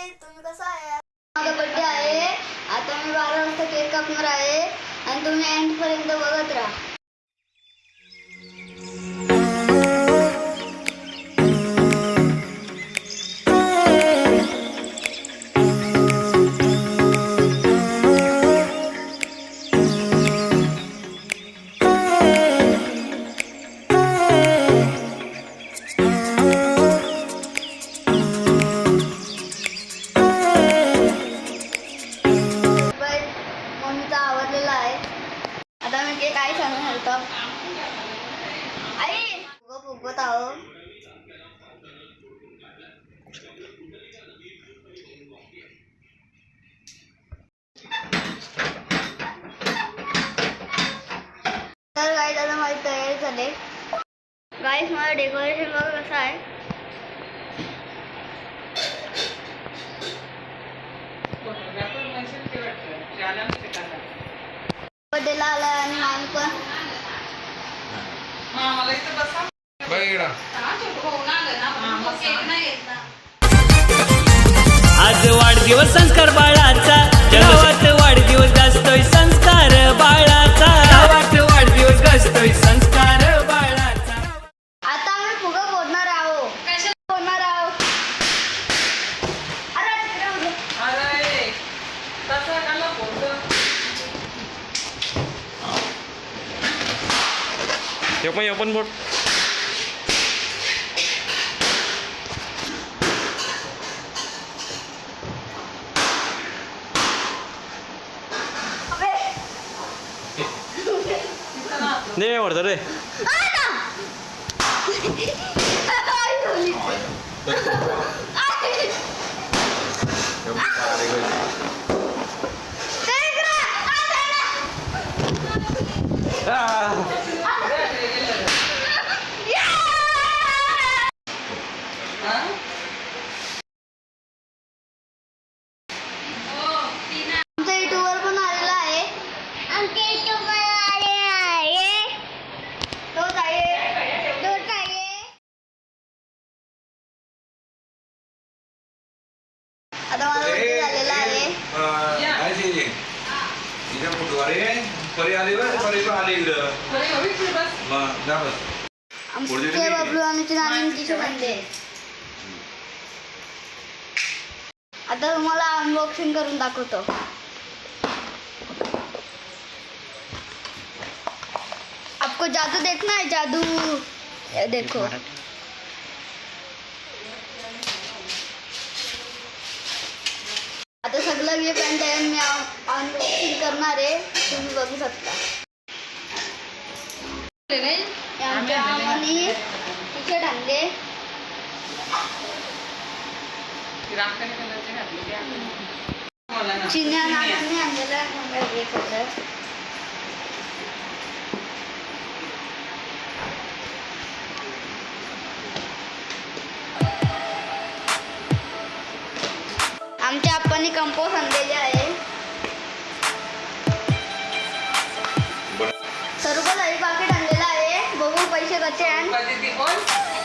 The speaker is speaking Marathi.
हाय, तुम्ही कसा आहे? माझा बर्थडे आहे. आता मी 12 वाजता केक कापणार आहे आणि तुम्ही एंड पर्यंत बघत राहा. मम्मीचा आवडलेला आहे. आता मी केक आई सांगून घालतो. आई फुगवत आहो. तर गाईस आता माझी तयारी झाली. गाईस माझं डेकोरेशन बघा कसं आहे. बर्थडेला आला आणि आम्ही पण आज वाढदिवस संस्कार बाळाचा, गावात वाढदिवस गाजतोय संस्कार बाळाचा, गावात वाढदिवस गाजतोय संस्कार बाळाचा. आता आम्ही फुगा फोडणार आहोत. कशाला फोडणार आहोत? अरे तिकडे उभे. अरे तसा काला फोडतो. हे पण आपण बोट अबे. नाही वाटतं रे. आई झाली. आई. ते इकडे. आमच्या युट्यूबवर पण आलेला आहे. आमच्या युट्यूबवर आलेला आहे. तोच आहे. तोच आहे. आता माझा बर्थडे झालेला आहे. आमचे बबलू आणि नानींची शुभांडे. आता तुम्हाला अनबॉक्सिंग करून दाखवतो. आपको जादू देखना है? जादू ये देखो. आता सगळं गिफ्ट आणि मी अनबॉक्सिंग करणार आहे. तुम्ही बघू शकता. आमच्या आम्हाला टी-शर्ट आणले. चिन्या नानांनी आणलेलं आहे कपडे. आमच्या आप्पांनी कंपोस्ट आणलेले आहे. सर्व काही पाकिट आणलेलं आहे. बघू पैसे कसे आहे.